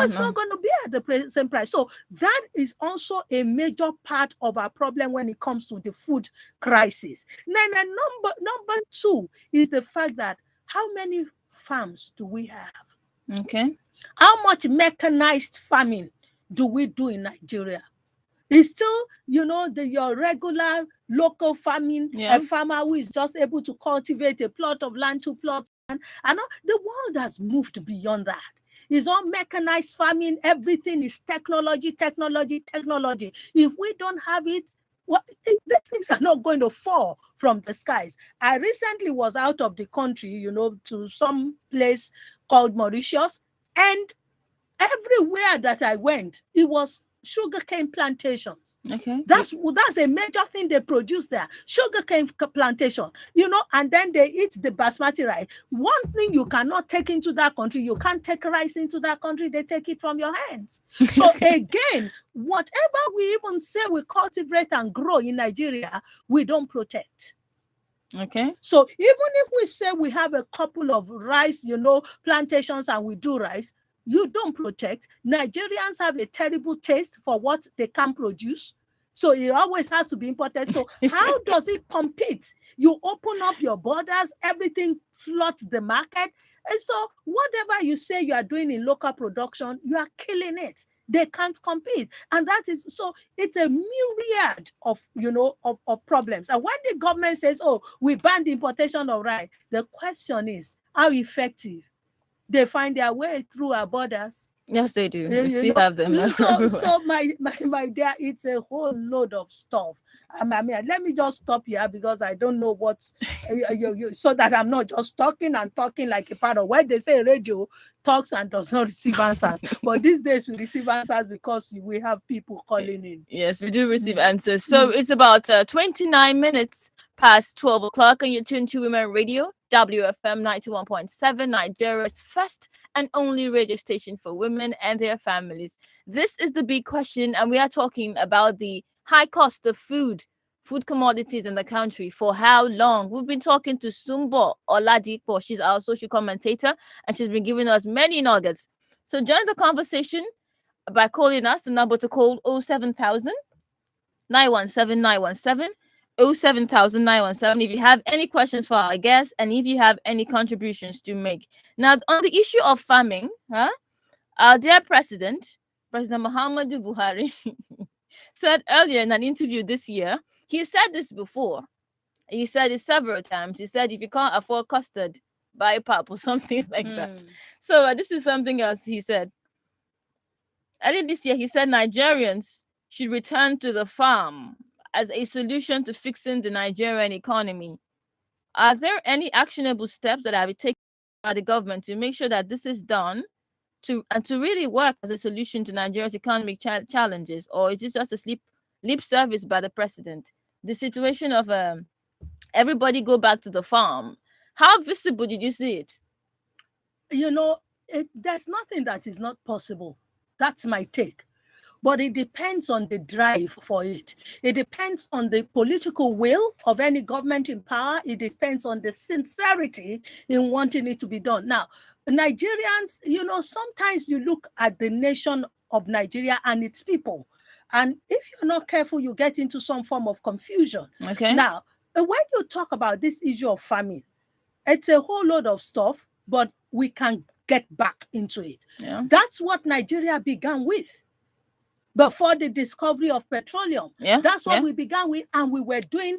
it's not going to be at the same price. So that is also a major part of our problem when it comes to the food crisis. Then number two is the fact that how many farms do we have? Okay. How much mechanized farming do we do in Nigeria? It's still, your regular local farming, a farmer who is just able to cultivate a plot of land, 2 plots. And the world has moved beyond that. It's all mechanized farming. Everything is technology. If we don't have it, these things are not going to fall from the skies. I recently was out of the country, to some place called Mauritius, and everywhere that I went, it was sugarcane plantations. Okay. That's a major thing they produce there. Sugarcane plantation, and then they eat the basmati rice. One thing you cannot take into that country, you can't take rice into that country, they take it from your hands. So again, whatever we even say we cultivate and grow in Nigeria, we don't protect. Okay. So even if we say we have a couple of rice, plantations and we do rice, you don't protect. Nigerians have a terrible taste for what they can produce. So it always has to be imported. So how does it compete? You open up your borders, everything floods the market. And so whatever you say you are doing in local production, you are killing it. They can't compete. And that is, so it's a myriad of, of problems. And when the government says, oh, we banned the importation of rice, the question is, how effective? They find their way through our borders. Yes, they do. We still have them. So my dear, it's a whole load of stuff. I mean, let me just stop here because I don't know what's so that I'm not just talking like a parrot. When they say radio talks and does not receive answers, but these days we receive answers because we have people calling in. Yes, we do receive answers. So it's about 29 minutes past 12 o'clock, and you're tuned to Women Radio, WFM 91.7, Nigeria's first and only radio station for women and their families. This is the big question, and we are talking about the high cost of food commodities in the country. For how long? We've been talking to Sumbo Oladipo. She's our social commentator, and she's been giving us many nuggets. So join the conversation by calling us. The number to call 07000 917 917. 07000 if you have any questions for our guests and if you have any contributions to make. Now, on the issue of farming, our dear President Muhammadu Buhari, said earlier in an interview this year, he said this before. He said it several times. He said, if you can't afford custard, buy pap or something like that. So this is something else he said. Earlier this year, he said Nigerians should return to the farm as a solution to fixing the Nigerian economy. Are there any actionable steps that have been taken by the government to make sure that this is done to really work as a solution to Nigeria's economic challenges? Or is this just a lip service by the president? The situation of everybody go back to the farm. How visible did you see it? There's nothing that is not possible. That's my take. But it depends on the drive for it. It depends on the political will of any government in power. It depends on the sincerity in wanting it to be done. Now, Nigerians, sometimes you look at the nation of Nigeria and its people, and if you're not careful, you get into some form of confusion. Okay. Now, when you talk about this issue of famine, it's a whole load of stuff, but we can get back into it. Yeah. That's what Nigeria began with. Before the discovery of petroleum. Yeah, that's what we began with, and we were doing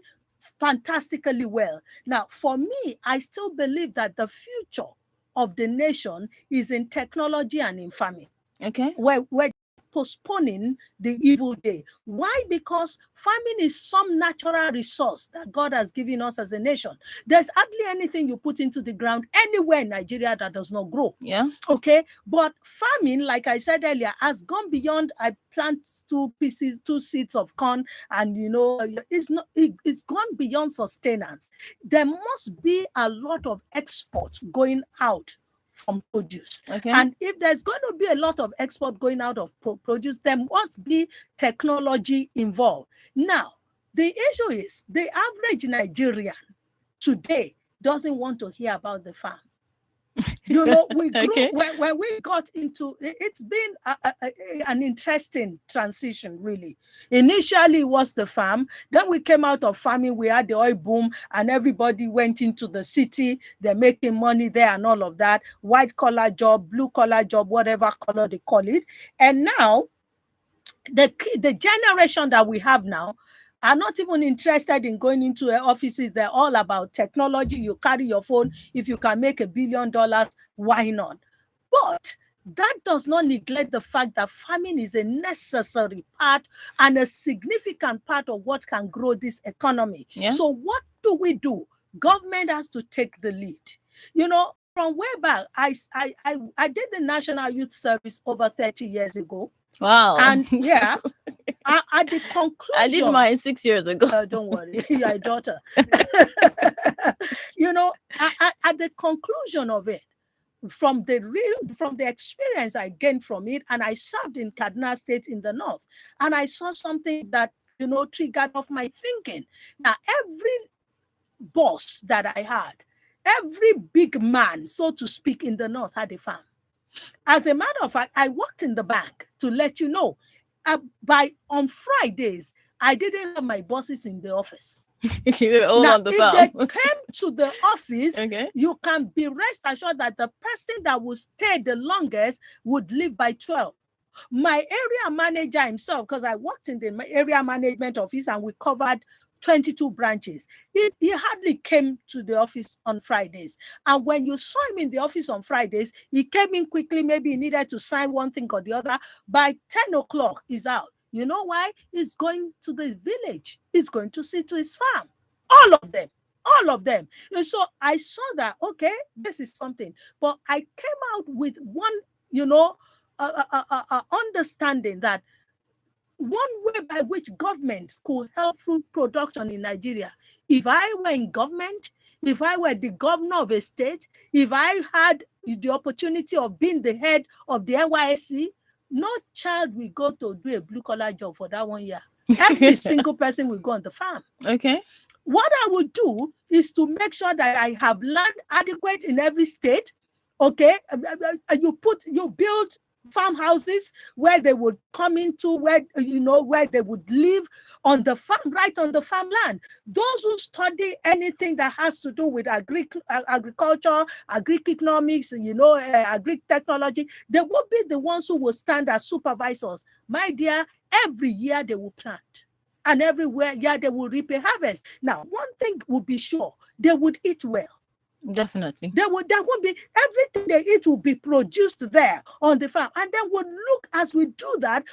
fantastically well. Now, for me, I still believe that the future of the nation is in technology and in farming. Okay. We're postponing the evil day. Why? Because farming is some natural resource that God has given us as a nation. There's hardly anything you put into the ground anywhere in Nigeria that does not grow. Yeah. Okay. But farming, like I said earlier, has gone beyond I plant 2 seeds of corn, and it's gone beyond sustenance. There must be a lot of export going out from produce. Okay. And if there's going to be a lot of export going out of produce, there must be technology involved. Now, the issue is the average Nigerian today doesn't want to hear about the farm. You know, we grew Okay. when we got into it's been an interesting transition, really. Initially, it was the farm. Then we came out of farming. We had the oil boom, and everybody went into the city. They're making money there and all of that. White collar job, blue collar job, whatever color they call it. And now, the generation that we have now are not even interested in going into offices. They're all about technology. You carry your phone. If you can make $1 billion, why not? But that does not neglect the fact that farming is a necessary part and a significant part of what can grow this economy. Yeah. So what do we do? Government has to take the lead. You know, from way back, I did the National Youth Service over 30 years ago. Wow. And yeah, at the conclusion, I did mine 6 years ago. don't worry, you're a daughter. You know, at the conclusion of it, from the experience I gained from it, and I served in Kaduna State in the north, and I saw something that, you know, triggered off my thinking. Now, every boss that I had, every big man, so to speak, in the north had a farm. As a matter of fact, I worked in the bank, to let you know. On Fridays, I didn't have my bosses in the office. You're all Now, on the if farm. they came to the office, Okay. you can be rest assured that the person that would stay the longest would leave by 12. My area manager himself, because I worked in the area management office and we covered 22 branches. He hardly came to the office on Fridays. And when you saw him in the office on Fridays, he came in quickly. Maybe he needed to sign one thing or the other. By 10 o'clock, he's out. You know why? He's going to the village. He's going to see to his farm. All of them. All of them. And so I saw that, okay, this is something. But I came out with one, you know, understanding that one way by which government could help food production in Nigeria, if I were in government, if I were the governor of a state, if I had the opportunity of being the head of the NYSC, no child will go to do a blue-collar job for that 1 year. Every single person will go on the farm. Okay. What I would do is to make sure that I have land adequate in every state. Okay, you build farmhouses where they would come into, where where they would live on the farm, right on the farmland. Those who study anything that has to do with agriculture, agri-economics, agri-technology, they will be the ones who will stand as supervisors. My dear, every year they will plant. And everywhere, they will reap a harvest. Now, one thing would be sure, they would eat well. Definitely. There won't be, everything they eat will be produced there on the farm. And then we'll look, as we do that,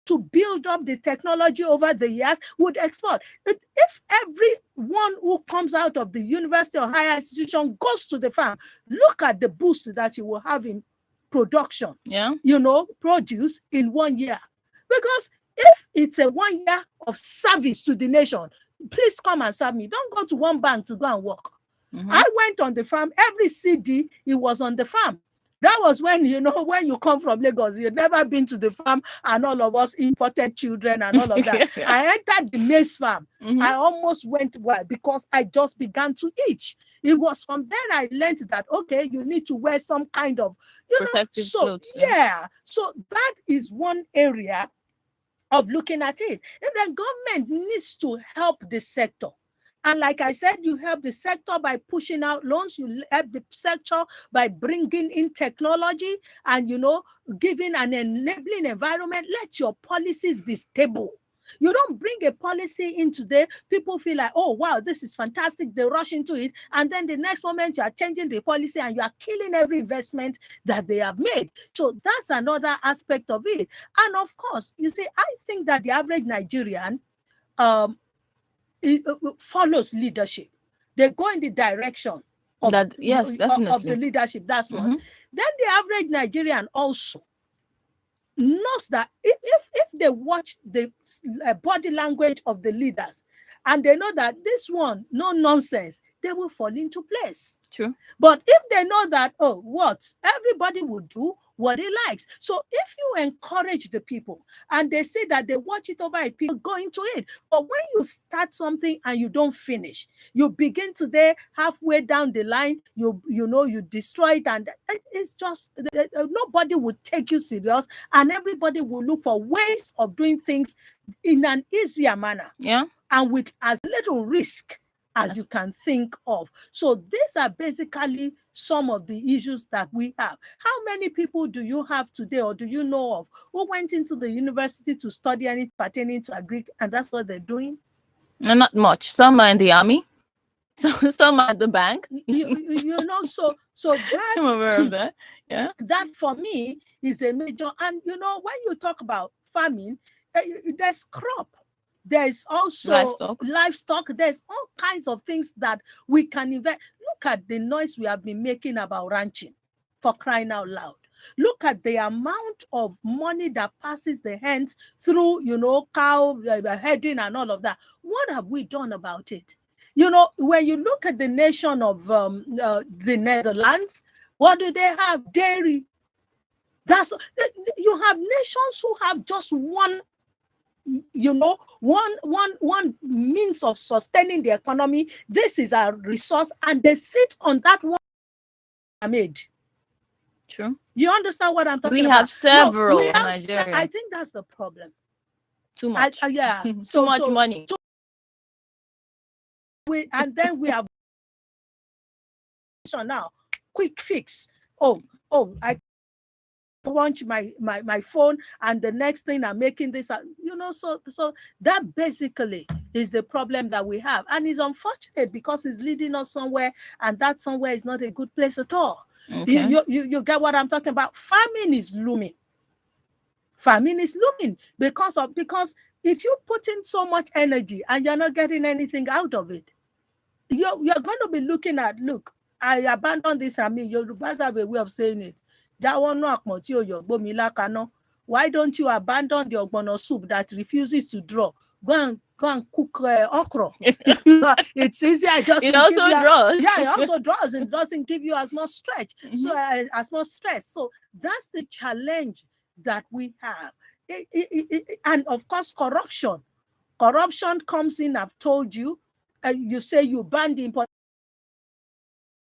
to build up the technology over the years, would export. If everyone who comes out of the university or higher institution goes to the farm, look at the boost that you will have in production, produce in 1 year. Because if it's a 1 year of service to the nation, please come and serve me. Don't go to one bank to go and work. Mm-hmm. I went on the farm. Every CD, it was on the farm. That was when, when you come from Lagos, you've never been to the farm, and all of us imported children and all of that. Yeah. I entered the maize farm. Mm-hmm. I almost went wild because I just began to itch. It was from then I learned that, okay, you need to wear some kind of, protective clothes. Yeah. So that is one area of looking at it. And the government needs to help the sector. And like I said, you help the sector by pushing out loans. You help the sector by bringing in technology and, giving an enabling environment. Let your policies be stable. You don't bring a policy in today, people feel like, oh, wow, this is fantastic. They rush into it. And then the next moment you are changing the policy and you are killing every investment that they have made. So that's another aspect of it. And of course, you see, I think that the average Nigerian follows leadership. They go in the direction of, of the leadership. That's one. Mm-hmm. Then the average Nigerian also knows that if they watch the body language of the leaders and they know that this one, no nonsense, they will fall into place. True. But if they know that, oh, what everybody will do, what he likes. So if you encourage the people and they say that they watch it over, people go into it. But when you start something and you don't finish, you begin today, halfway down the line, you destroy it, and it's just nobody would take you serious, and everybody will look for ways of doing things in an easier manner. Yeah. And with as little risk as you can think of. So these are basically some of the issues that we have. How many people do you have today, or do you know of, who went into the university to study anything pertaining to agri, and that's what they're doing? No, not much. Some are in the army, so some are at the bank. So that I'm aware of that. Yeah. That for me is a major. And when you talk about farming, there's crop. There's also livestock. There's all kinds of things that we can invest. Look at the noise we have been making about ranching, for crying out loud. Look at the amount of money that passes the hands through, cow heading and all of that. What have we done about it? When you look at the nation of the Netherlands, what do they have? Dairy. You have nations who have just one means of sustaining the economy. This is a resource, and they sit on that one made. True. You understand what I'm talking about? We have several in Nigeria. I think that's the problem. Too much. Yeah. Too much money. And then we have now quick fix. I launch my phone, and the next thing I'm making this, so that basically is the problem that we have, and it's unfortunate because it's leading us somewhere, and that somewhere is not a good place at all. Okay. You get what I'm talking about? Famine is looming because if you put in so much energy and you're not getting anything out of it, you're going to be looking at, look, I abandoned this. I mean, Yorubas have a way of saying it. Why don't you abandon the ogbono soup that refuses to draw? Go and cook okra. It's easier. It also draws. Yeah, it also draws. It doesn't give you as much stretch. So as much stress. So that's the challenge that we have. And of course, corruption. Corruption comes in. I've told you. You say you ban the import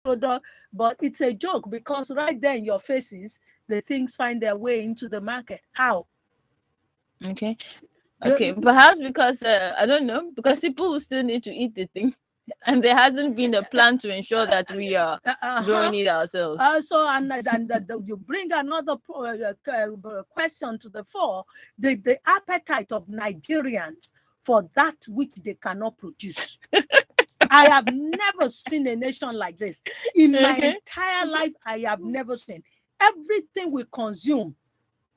product, but it's a joke because right there in your faces, the things find their way into the market. How? Okay. Perhaps because I don't know, because people will still need to eat the thing, and there hasn't been a plan to ensure that we are growing it ourselves. You bring another question to the fore: the appetite of Nigerians for that which they cannot produce. I have never seen a nation like this. In my entire life, I have never seen. Everything we consume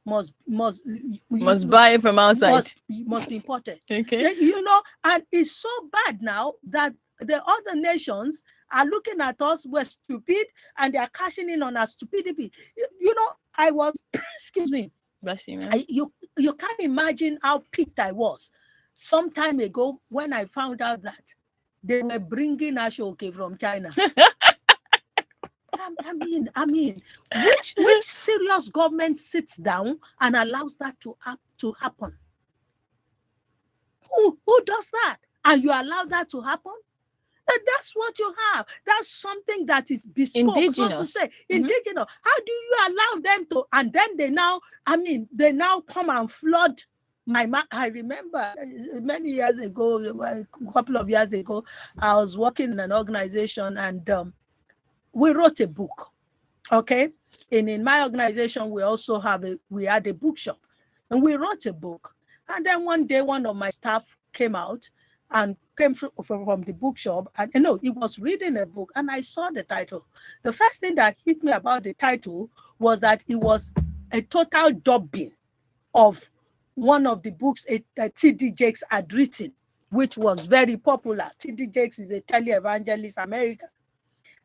must buy it from outside. Must be imported. Okay. And it's so bad now that the other nations are looking at us, we're stupid, and they are cashing in on our stupidity. I was, excuse me, you can't imagine how piqued I was some time ago when I found out that they were bringing Ashoke from China. I mean, which serious government sits down and allows that to happen? Who does that? And you allow that to happen? That's what you have. That's something that is bespoke. Indigenous. So to say, indigenous. How do you allow them to? And then they now come and flood. I remember many years ago, a couple of years ago, I was working in an organization, and we wrote a book. Okay, and in my organization, we also had a bookshop, and we wrote a book. And then one day, one of my staff came out and came from the bookshop, and he was reading a book, and I saw the title. The first thing that hit me about the title was that it was a total dubbing of one of the books T.D. Jakes had written, which was very popular. T.D. Jakes is a televangelist American.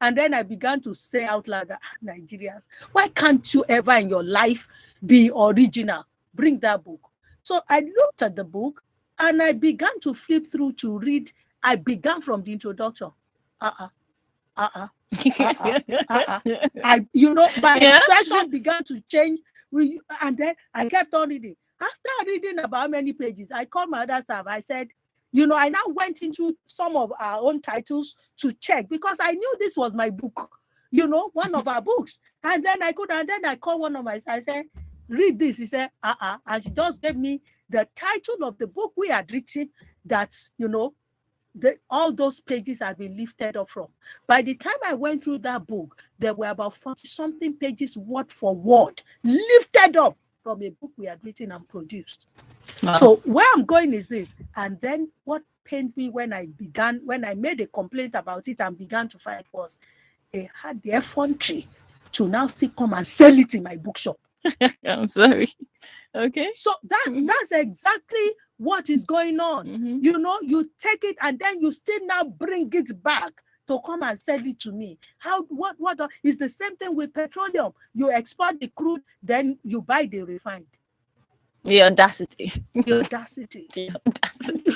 And then I began to say out loud, Nigerians, why can't you ever in your life be original? Bring that book. So I looked at the book and I began to flip through to read. I began from the introduction. My Yeah. expression began to change, and then I kept on reading. After reading about how many pages, I called my other staff. I said, I now went into some of our own titles to check because I knew this was my book, one of our books. And then I called one of my, I said, read this. He said, and she just gave me the title of the book we had written that, all those pages had been lifted up from. By the time I went through that book, there were about 40-something pages word for word lifted up from a book we had written and produced. Wow. So where I'm going is this. And then what pained me when I made a complaint about it and began to fight was they had the effrontery to now still come and sell it in my bookshop. I'm sorry. Okay. So that's exactly what is going on. You take it and then you still now bring it back to come and sell it to me. What is the same thing with petroleum? You export the crude, then you buy the refined. The audacity. The audacity. The audacity.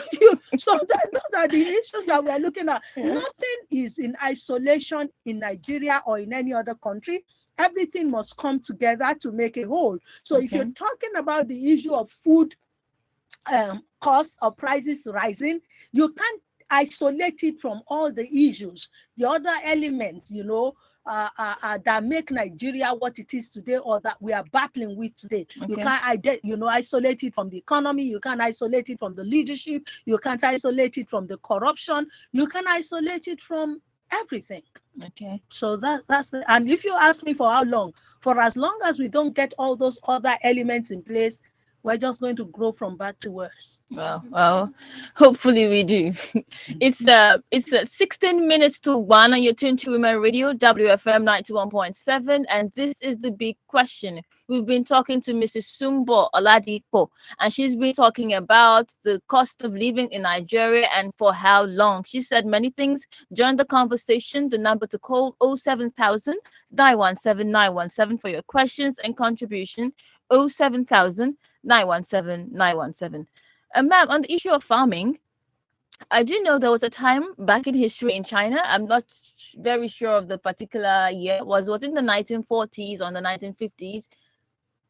So those are the issues that we are looking at. Nothing is in isolation in Nigeria or in any other country. Everything must come together to make a whole. So if you're talking about the issue of food costs or prices rising, you can't isolate it from all the issues, the other elements, that make Nigeria what it is today or that we are battling with today. You can't isolate it from the economy. You can't isolate it from the leadership. You can't isolate it from the corruption. You can isolate it from everything. Okay. So that's and if you ask me for how long, for as long as we don't get all those other elements in place, we're just going to grow from bad to worse. Well, hopefully we do. It's 16 minutes to 1 on your Tune to Women Radio, WFM 91.7, and this is the big question. We've been talking to Mrs. Sumbo Oladipo, and she's been talking about the cost of living in Nigeria and for how long. She said many things during the conversation. The number to call 07000 917 917 for your questions and contribution. 07000 917 917. Ma'am, on the issue of farming, I do know there was a time back in history in China. I'm not very sure of the particular year. Was it in the 1940s or the 1950s?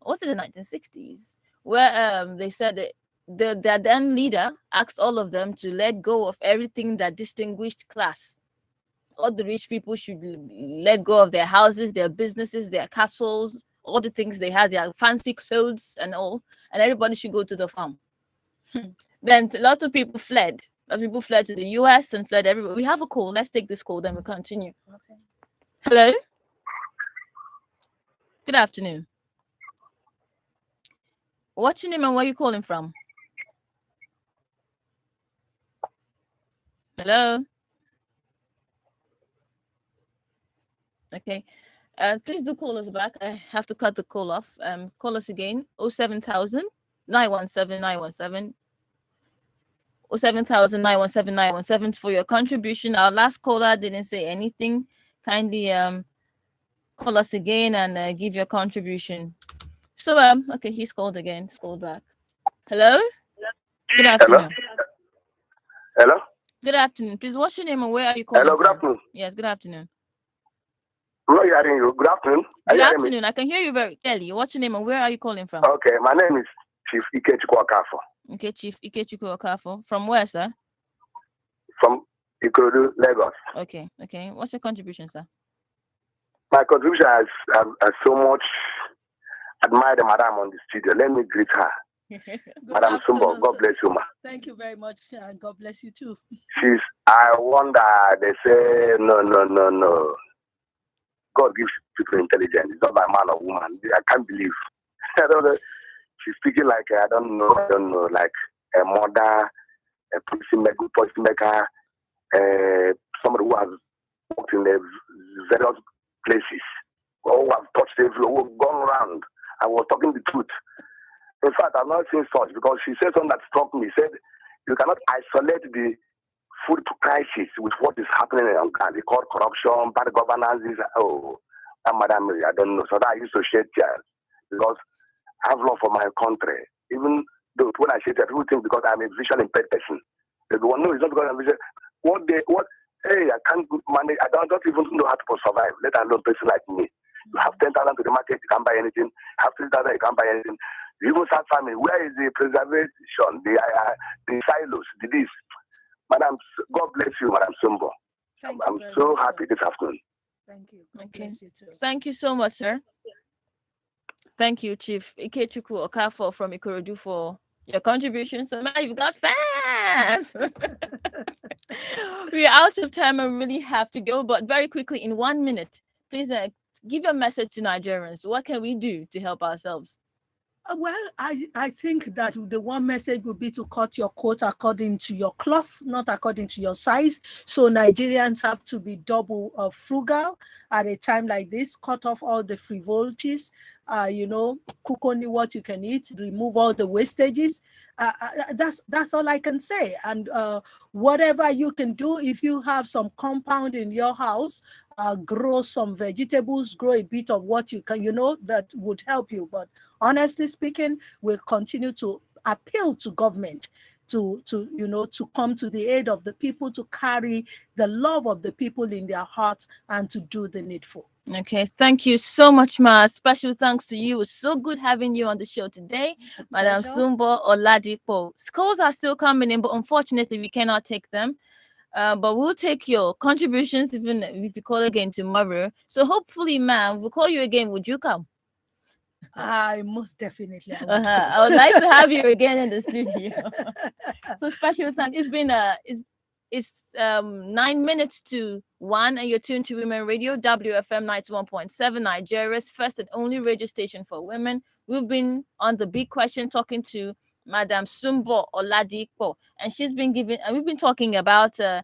Was it the 1960s? Where they said that their then leader asked all of them to let go of everything that distinguished class. All the rich people should let go of their houses, their businesses, their castles, all the things they had, their fancy clothes and all, and everybody should go to the farm. Then a lot of people fled. A lot of people fled to the US and fled everywhere. We have a call. Let's take this call, then we'll continue. Okay. Hello? Good afternoon. What's your name and where are you calling from? Hello? Okay. Please do call us back. I have to cut the call off. Call us again. 07000 917 917. 07000 917 917 for your contribution. Our last caller didn't say anything. Kindly call us again and give your contribution. So okay, he's called again. He's called back. Hello? Good afternoon. Hello? Good afternoon. Please, what's your name and where are you calling Hello, good from? afternoon. Yes, good afternoon. I'm not hearing you. Good afternoon. Good afternoon. I can hear you very clearly. What's your name and where are you calling from? Okay, my name is Chief Ikechukwu Okafo. Okay, Chief Ikechukwu Okafo. From where, sir? From Ikorodu, Lagos. Okay. What's your contribution, sir? My contribution has so much admired the madam on the studio. Let me greet her. Madam Sumbo, God bless you, ma. Thank you very much. God bless you too. I wonder, they say, no. God gives people intelligence. It's not by man or woman. I can't believe. I don't know. She's speaking like, I don't know, like a mother, a policy maker, somebody who has worked in the various places, who have touched the floor, who have gone around. I was talking the truth. In fact, I'm not saying such because she said something that struck me. She said, you cannot isolate the food crisis with what is happening on ground. They call corruption, bad governance. Madam, I don't know. So that I used to shed tears because I have love for my country. Even though when I shed tears, people think because I'm a visual impaired person. They go, no, it's not because I'm visual. hey, I can't manage. I don't even know how to survive, let alone person like me. You have 10,000 to the market, you can't buy anything. You have 3,000, you can't buy anything. You even start farming. Where is the preservation, the silos, the this? Madam, God bless you, Madam Sumbo. I'm so happy this afternoon. Thank you. Okay. Thank you so much, sir. Thank you, Chief Ikechukwu Okafor from Ikorodu for your contribution. So now you've got fans. We're out of time and really have to go, but very quickly in 1 minute, please give your message to Nigerians. What can we do to help ourselves? Well, I think that the one message would be to cut your coat according to your cloth, not according to your size. So Nigerians have to be double frugal at a time like this. Cut off all the frivolities, cook only what you can eat, remove all the wastages. That's all I can say. And whatever you can do, if you have some compound in your house, grow some vegetables, grow a bit of what you can, that would help you. But honestly speaking, we'll continue to appeal to government to come to the aid of the people, to carry the love of the people in their hearts and to do the needful. Okay, thank you so much, Ma. Special thanks to you. It was so good having you on the show today. Madam Sumbo Oladipo. Calls are still coming in, but unfortunately we cannot take them. But we'll take your contributions even if you call again tomorrow. So hopefully, ma'am, we'll call you again. Would you come? I most definitely. I would like to have you again in the studio. So special thanks. It's been it's 9 minutes to 1, and you're tuned to Women Radio, WFM 91.7, Nigeria's first and only radio station for women. We've been on the big question talking to Madam Sumbo Oladipo, and we've been talking about the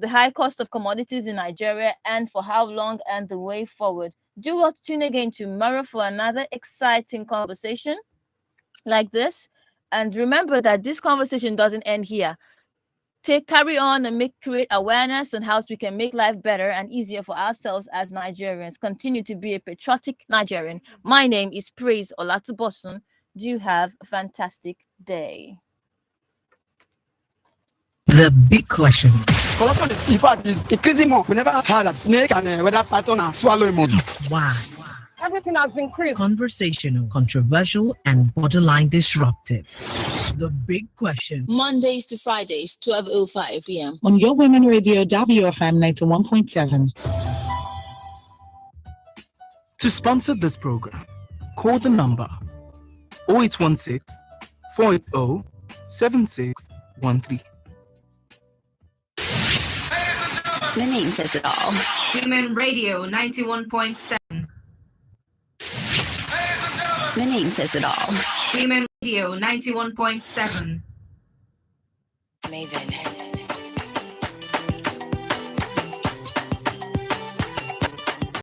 high cost of commodities in Nigeria and for how long and the way forward. Do tune again tomorrow for another exciting conversation like this. And remember that this conversation doesn't end here. Carry on and create awareness on how we can make life better and easier for ourselves as Nigerians. Continue to be a patriotic Nigerian. My name is Praise Olatunbosun. Do you have a fantastic day? The big question. Corruption is, in fact, is increasing more. We never had a snake and whether python and swallow more. Why? Everything has increased. Conversational, controversial, and borderline disruptive. The big question. Mondays to Fridays, 12:05 p.m. On your Women Radio, WFM 91.7. To sponsor this program, call the number 0816 480 7613. The name says it all. Women Radio 91.7. The name says it all. Women Radio 91.7. Maven.